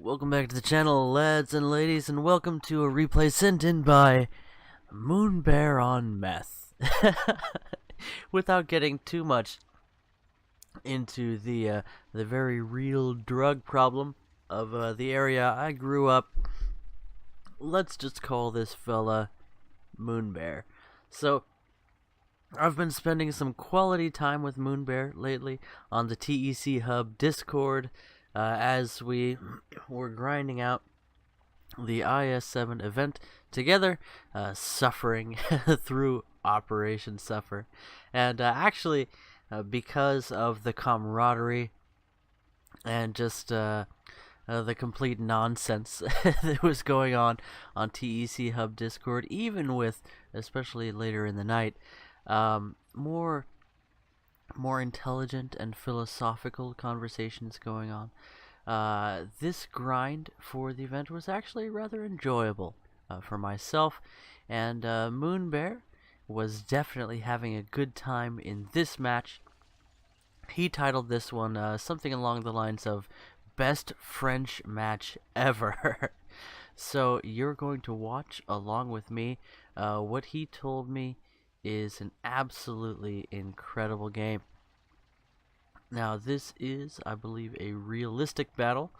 Welcome back to the channel, lads and ladies, and welcome to a replay sent in by moonbearonmeth. Without getting too much into the very real drug problem of the area I grew up, let's just call this fella Moonbear. So, I've been spending some quality time with Moonbear lately on the TEC Hub Discord, as we were grinding out the IS-7 event together, suffering through Operation Suffer. And actually, because of the camaraderie and just the complete nonsense that was going on TEC Hub Discord, even with, especially later in the night, more intelligent and philosophical conversations going on. This grind for the event was actually rather enjoyable for myself, and Moonbear was definitely having a good time in this match. He titled this one something along the lines of Best French Match Ever. So you're going to watch along with me. What he told me is an absolutely incredible game. Now this is, I believe, a realistic battle,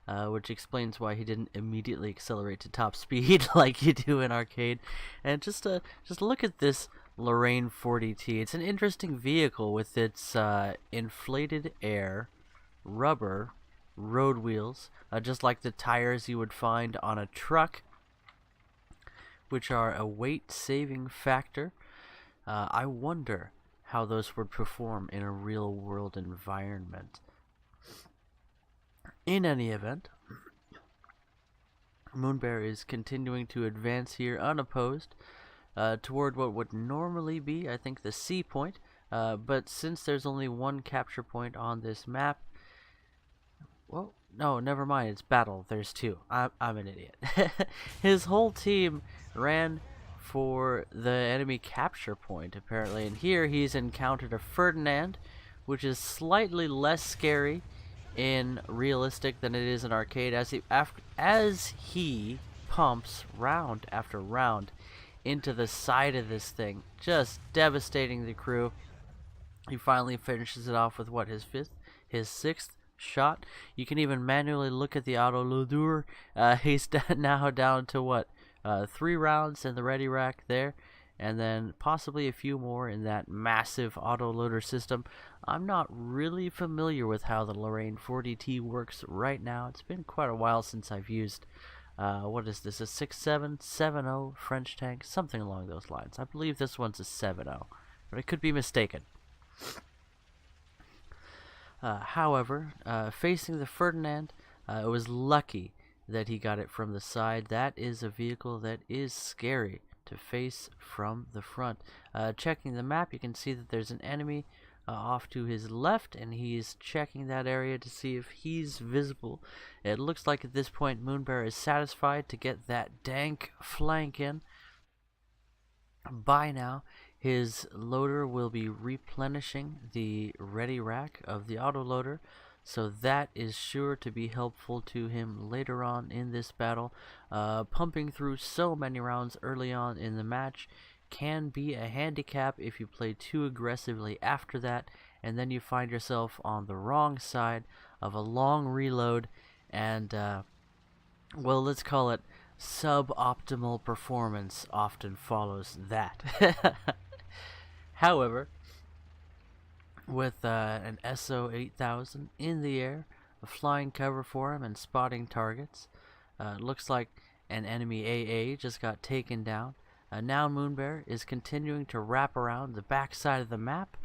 which explains why he didn't immediately accelerate to top speed like you do in arcade. And just look at this Lorraine 40T. It's an interesting vehicle with its inflated air, rubber, road wheels, just like the tires you would find on a truck, which are a weight-saving factor. I wonder how those would perform in a real-world environment. In any event, Moonbear is continuing to advance here unopposed toward what would normally be, I think, the C point. But since there's only one capture point on this map, well, no, never mind, it's battle. There's two. I'm an idiot. His whole team ran for the enemy capture point, apparently, and here he's encountered a Ferdinand, which is slightly less scary in realistic than it is in arcade, as he pumps round after round into the side of this thing, just devastating the crew. He finally finishes it off with what, his sixth shot. You can even manually look at the Autoloader. He's now down to what, 3 rounds in the ready rack there, and then possibly a few more in that massive autoloader system. I'm not really familiar with how the Lorraine 40T works right now. It's been quite a while since I've used, what is this, a 6.7, 7.0 French tank? Something along those lines. I believe this one's a 7.0, but I could be mistaken. However, facing the Ferdinand, it was lucky that he got it from the side. That is a vehicle that is scary to face from the front. Checking the map, you can see that there's an enemy off to his left, and he's checking that area to see if he's visible. It looks like at this point Moonbear is satisfied to get that dank flank in. By now, his loader will be replenishing the ready rack of the autoloader, so that is sure to be helpful to him later on in this battle. Pumping through so many rounds early on in the match can be a handicap if you play too aggressively after that, and then you find yourself on the wrong side of a long reload, and well, let's call it suboptimal performance often follows that. However, with an SO-8000 in the air, a flying cover for him and spotting targets, looks like an enemy AA just got taken down. Now Moonbear is continuing to wrap around the back side of the map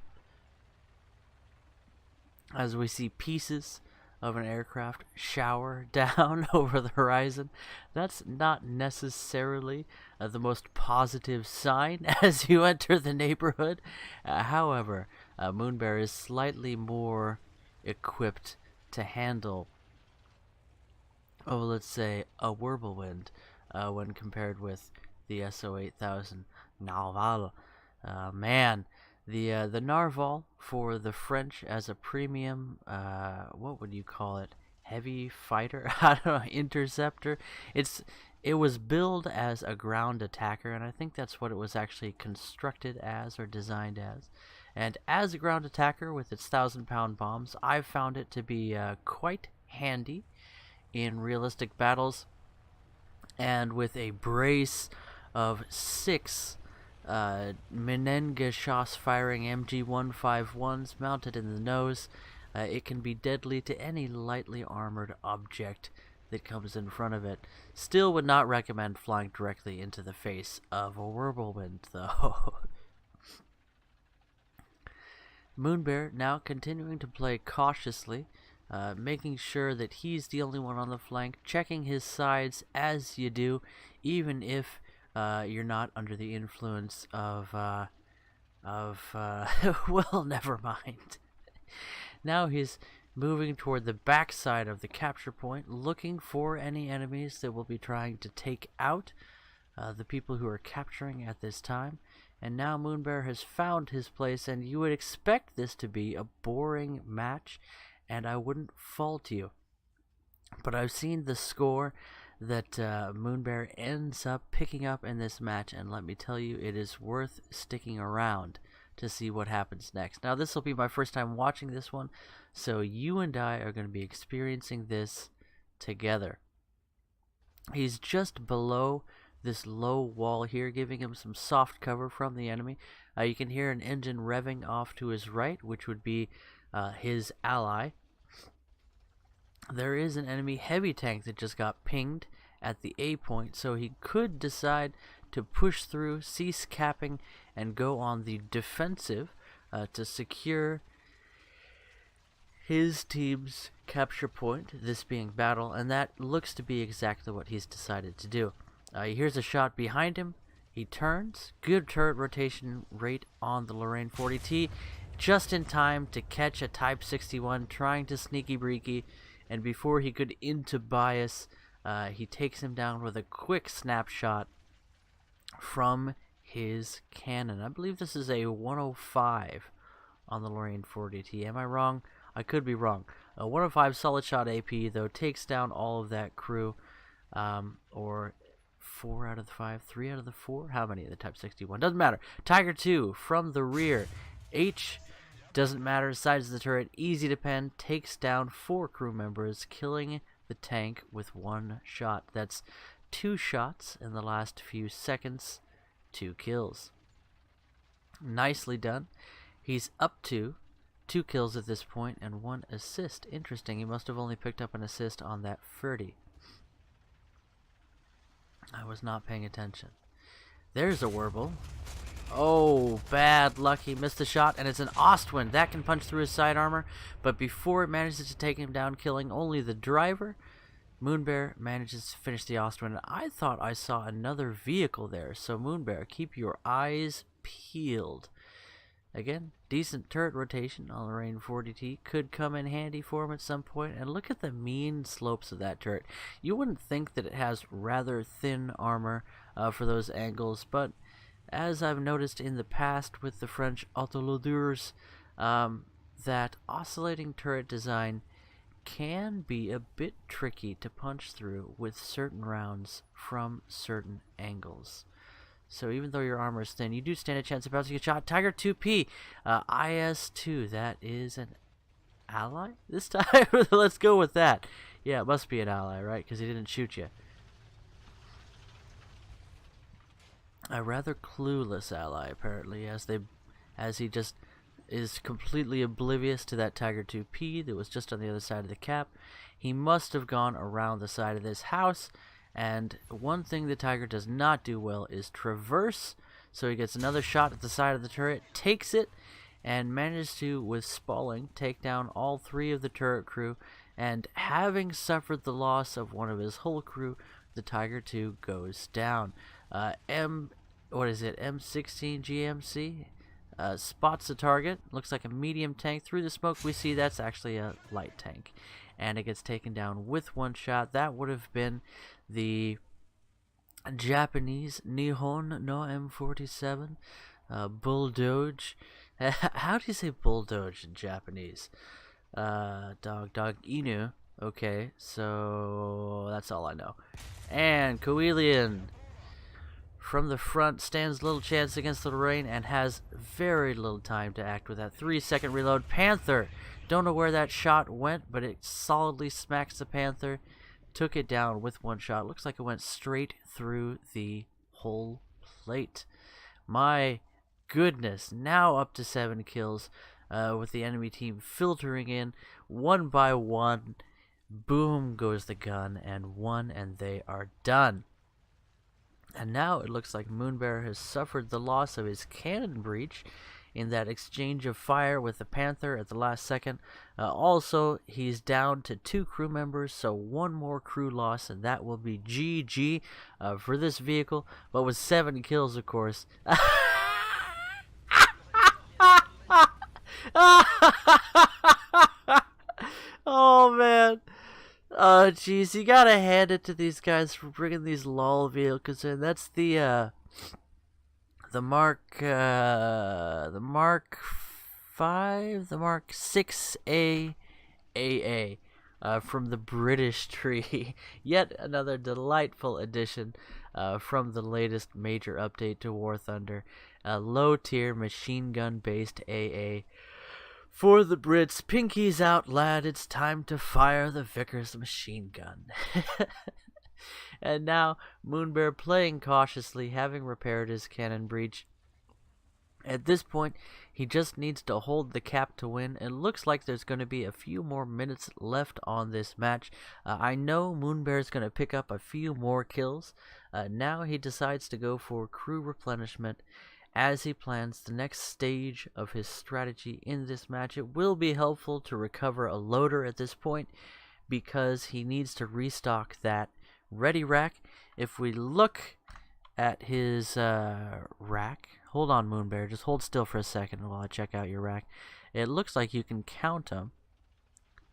as we see pieces of an aircraft shower down over the horizon. That's not necessarily the most positive sign as you enter the neighborhood. However, Moonbear is slightly more equipped to handle, let's say, a whirlwind when compared with the SO-8000 Narval. Man, the Narval for the French as a premium, what would you call it, heavy fighter. I don't know, interceptor. It was billed as a ground attacker, and I think that's what it was actually constructed as or designed as. And as a ground attacker with its 1,000-pound bombs, I've found it to be quite handy in realistic battles. And with a brace of 6 Menengeschoss firing MG151s mounted in the nose, it can be deadly to any lightly armored object that comes in front of it. Still would not recommend flying directly into the face of a whirlwind, though. Moonbear now continuing to play cautiously, making sure that he's the only one on the flank, checking his sides as you do, even if you're not under the influence of well, never mind. Now he's moving toward the backside of the capture point, looking for any enemies that will be trying to take out the people who are capturing at this time. And now Moonbear has found his place, and you would expect this to be a boring match, and I wouldn't fault you. But I've seen the score that Moonbear ends up picking up in this match, and let me tell you, it is worth sticking around to see what happens next. Now, this will be my first time watching this one, so you and I are going to be experiencing this together. He's just below this low wall here, giving him some soft cover from the enemy. You can hear an engine revving off to his right, which would be his ally. There is an enemy heavy tank that just got pinged at the A point, so he could decide to push through, cease capping, and go on the defensive to secure his team's capture point, this being battle, and that looks to be exactly what he's decided to do. He hears a shot behind him, he turns, good turret rotation rate on the Lorraine 40T, just in time to catch a Type 61 trying to sneaky breaky, and before he could into bias, he takes him down with a quick snapshot from his cannon. I believe this is a 105 on the Lorraine 40T. Am I wrong? I could be wrong. A 105 solid shot AP, though, takes down all of that crew, or 4 out of the 5, 3 out of the 4. How many of the Type 61? Doesn't matter. Tiger 2 from the rear. H doesn't matter. Sides of the turret, easy to pen. Takes down 4 crew members, killing the tank with 1 shot. That's 2 shots in the last few seconds. 2 kills. Nicely done. He's up to 2 kills at this point and 1 assist. Interesting. He must have only picked up an assist on that 30. I was not paying attention. There's a Wurble. Oh, bad luck. He missed the shot, and it's an Ostwind. That can punch through his side armor, but before it manages to take him down, killing only the driver, Moonbear manages to finish the Ostwind. I thought I saw another vehicle there, so Moonbear, keep your eyes peeled. Again, decent turret rotation on the Lorraine 40T could come in handy for him at some point. And look at the mean slopes of that turret. You wouldn't think that it has rather thin armor for those angles, but as I've noticed in the past with the French Autoloaders, that oscillating turret design can be a bit tricky to punch through with certain rounds from certain angles. So even though your armor is thin, you do stand a chance of bouncing a shot. Tiger 2P, IS-2, that is an ally this time? Let's go with that. Yeah, it must be an ally, right? Because he didn't shoot you. A rather clueless ally, apparently, as he just is completely oblivious to that Tiger 2P that was just on the other side of the cap. He must have gone around the side of this house. And one thing the Tiger does not do well is traverse, so he gets another shot at the side of the turret, takes it, and manages to, with Spalling, take down all 3 of the turret crew, and having suffered the loss of one of his whole crew, the Tiger 2 goes down. M16 GMC spots the target, looks like a medium tank. Through the smoke we see that's actually a light tank, and it gets taken down with 1 shot. That would have been the Japanese Nihon no M47 Bulldoge. How do you say Bulldoge in Japanese? Dog Inu. Okay, so that's all I know. And Coelian from the front stands little chance against the Lorraine and has very little time to act with that 3-second reload. Panther, don't know where that shot went, but it solidly smacks the Panther. Took it down with one shot. Looks like it went straight through the whole plate. My goodness, now up to 7 kills with the enemy team filtering in one by one. Boom goes the gun, and one, and they are done. And now it looks like Moonbear has suffered the loss of his cannon breach in that exchange of fire with the Panther at the last second. Also, he's down to 2 crew members, so 1 more crew loss, and that will be GG for this vehicle. But with 7 kills, of course. Oh, man. Oh, jeez, you gotta hand it to these guys for bringing these LOL vehicles in. That's the Mark 5, the Mark 6A AA from the British tree. Yet another delightful addition from the latest major update to War Thunder. A low-tier machine gun-based AA. For the Brits, pinkies out, lad, it's time to fire the Vickers machine gun. And now, Moonbear playing cautiously, having repaired his cannon breach. At this point, he just needs to hold the cap to win. It looks like there's going to be a few more minutes left on this match. I know Moonbear's going to pick up a few more kills. Now he decides to go for crew replenishment as he plans the next stage of his strategy in this match. It will be helpful to recover a loader at this point because he needs to restock that ready rack. If we look at his rack, hold on, Moonbear, just hold still for a second while I check out your rack. It looks like you can count them.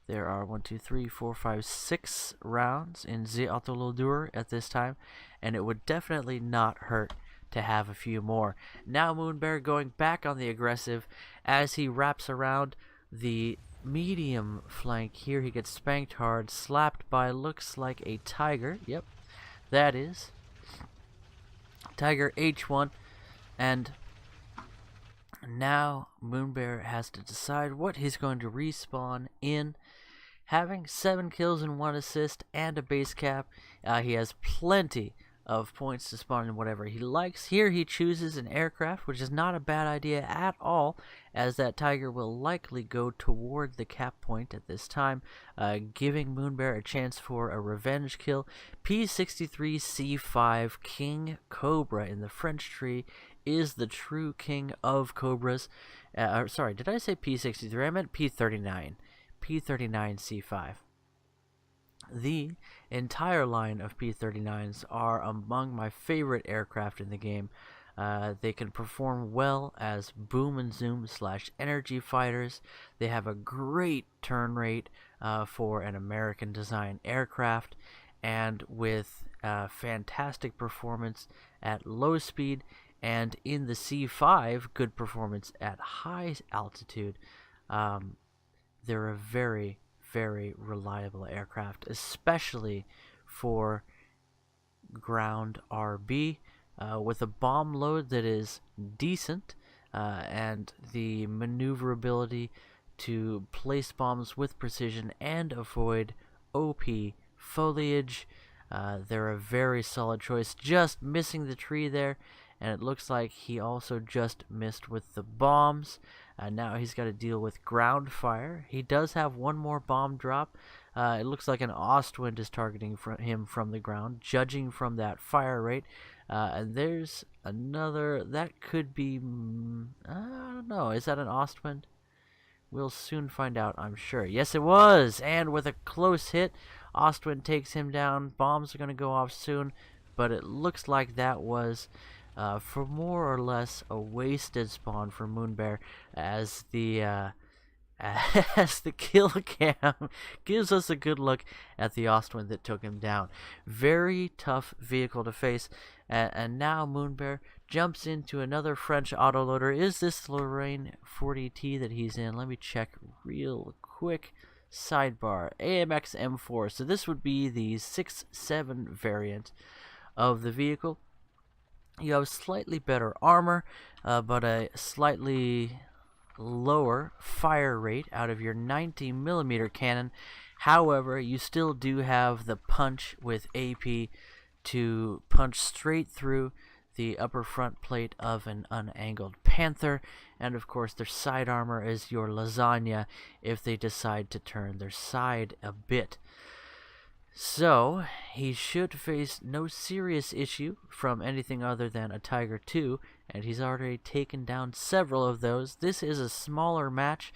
There are 1, 2, 3, 4, 5, 6 rounds in the Autoloader at this time, and it would definitely not hurt to have a few more. Now Moonbear going back on the aggressive as he wraps around the medium flank here. He gets spanked hard, slapped by, looks like a Tiger. Yep, that is Tiger H1. And now Moonbear has to decide what he's going to respawn in. Having 7 kills and 1 assist and a base cap, he has plenty of points to spawn in whatever he likes. Here he chooses an aircraft, which is not a bad idea at all, as that Tiger will likely go toward the cap point at this time, giving Moonbear a chance for a revenge kill. P63C5 King Cobra in the French tree is the true king of cobras. Sorry, did I say P63? I meant P39. P39C5. The entire line of P-39s are among my favorite aircraft in the game. They can perform well as boom and zoom / energy fighters. They have a great turn rate for an American design aircraft, and with fantastic performance at low speed, and in the C5 good performance at high altitude. They're a very reliable aircraft, especially for ground RB, with a bomb load that is decent, and the maneuverability to place bombs with precision and avoid OP foliage. They're a very solid choice, just missing the tree there, and it looks like he also just missed with the bombs. Now he's got to deal with ground fire. He does have 1 more bomb drop. It looks like an Ostwind is targeting him from the ground, judging from that fire rate. And there's another, that could be, I don't know, is that an Ostwind? We'll soon find out, I'm sure. Yes, it was! And with a close hit, Ostwind takes him down. Bombs are going to go off soon, but it looks like that was for more or less a wasted spawn for Moonbear, as the kill cam gives us a good look at the Ostwind that took him down. Very tough vehicle to face, and now Moonbear jumps into another French autoloader. Is this Lorraine 40T that he's in? Let me check real quick. sidebar, AMX M4. So this would be the 6.7 variant of the vehicle. You have slightly better armor, but a slightly lower fire rate out of your 90mm cannon. However, you still do have the punch with AP to punch straight through the upper front plate of an unangled Panther, and of course their side armor is your lasagna if they decide to turn their side a bit. So, he should face no serious issue from anything other than a Tiger II, and he's already taken down several of those. This is a smaller match,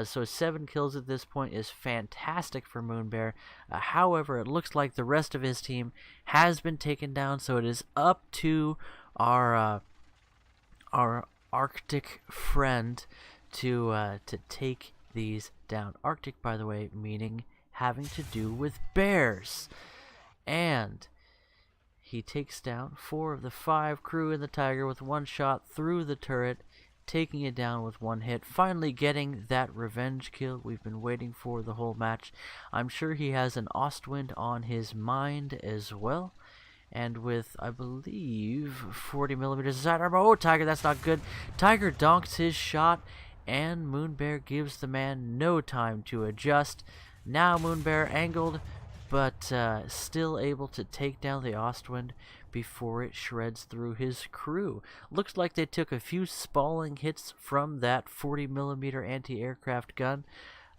so 7 kills at this point is fantastic for Moonbear. However, it looks like the rest of his team has been taken down, so it is up to our Arctic friend to take these down. Arctic, by the way, meaning having to do with bears. And he takes down 4 of the 5 crew in the Tiger with 1 shot through the turret, taking it down with 1 hit, finally getting that revenge kill we've been waiting for the whole match. I'm sure he has an Ostwind on his mind as well. And with, I believe, 40mm side armor. Oh, Tiger, that's not good. Tiger donks his shot, and Moonbear gives the man no time to adjust. Now Moonbear angled, but still able to take down the Ostwind before it shreds through his crew. Looks like they took a few spalling hits from that 40mm anti-aircraft gun.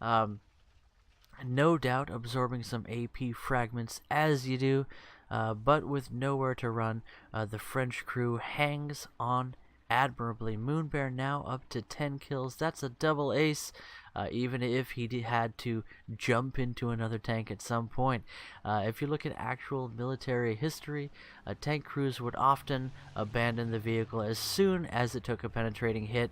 No doubt absorbing some AP fragments as you do, but with nowhere to run, the French crew hangs on admirably. Moonbear now up to 10 kills. That's a double ace, even if he had to jump into another tank at some point. If you look at actual military history, tank crews would often abandon the vehicle as soon as it took a penetrating hit,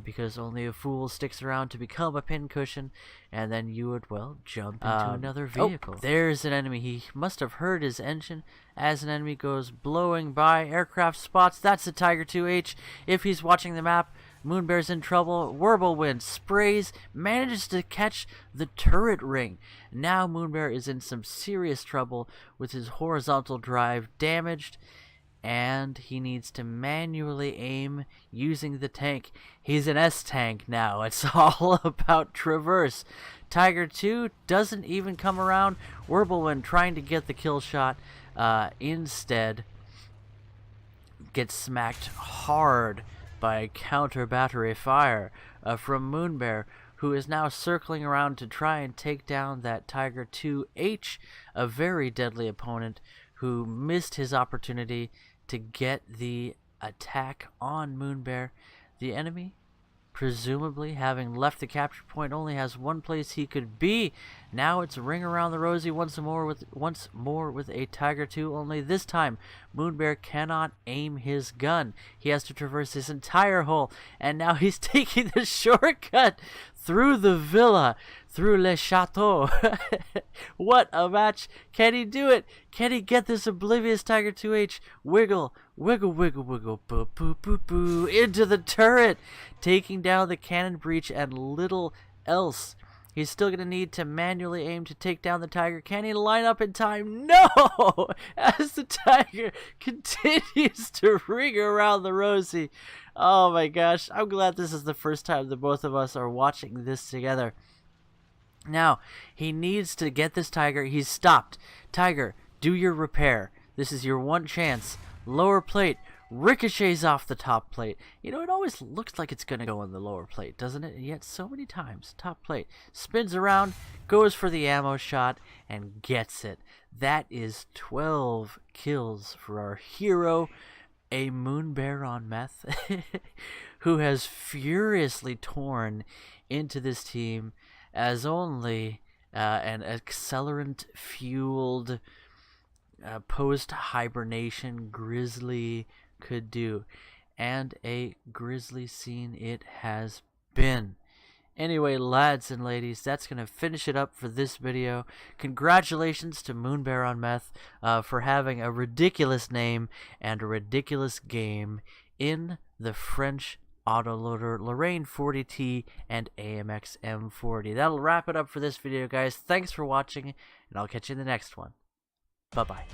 because only a fool sticks around to become a pincushion, and then you would, well, jump into another vehicle. Oh, there's an enemy. He must have heard his engine as an enemy goes blowing by. Aircraft spots. That's the Tiger II-H. If he's watching the map, Moonbear's in trouble. Whirlwind sprays, manages to catch the turret ring. Now Moonbear is in some serious trouble with his horizontal drive damaged, and he needs to manually aim using the tank. He's an S-tank now. It's all about traverse. Tiger II doesn't even come around. Whirlwind trying to get the kill shot, instead gets smacked hard by counter battery fire from Moonbear, who is now circling around to try and take down that Tiger II-H, a very deadly opponent who missed his opportunity to get the attack on Moonbear. The enemy, presumably having left the capture point, only has one place he could be. Now it's ring around the rosy once more with a Tiger II, only this time Moonbear cannot aim his gun. He has to traverse his entire hull, and now he's taking the shortcut through the villa, through Le Chateau. What a match. Can he do it? Can he get this oblivious Tiger II-H? Wiggle, wiggle, wiggle, wiggle, boo, boo, boo, boo, into the turret, taking down the cannon breach and little else. He's still going to need to manually aim to take down the Tiger. Can he line up in time? No! As the Tiger continues to ring around the rosy. Oh my gosh, I'm glad this is the first time that both of us are watching this together. Now, he needs to get this Tiger. He's stopped. Tiger, do your repair. This is your one chance. Lower plate. Ricochets off the top plate. You know, it always looks like it's going to go on the lower plate, doesn't it? And yet so many times, top plate. Spins around, goes for the ammo shot, and gets it. That is 12 kills for our hero, a Moonbearonmeth, who has furiously torn into this team as only an accelerant-fueled post-hibernation grizzly could do. And a grisly scene it has been. Anyway, lads and ladies, that's going to finish it up for this video. Congratulations to Moonbearonmeth for having a ridiculous name and a ridiculous game in the French Autoloader Lorraine 40T, and AMX M40. That'll wrap it up for this video, guys. Thanks for watching, and I'll catch you in the next one. Bye-bye.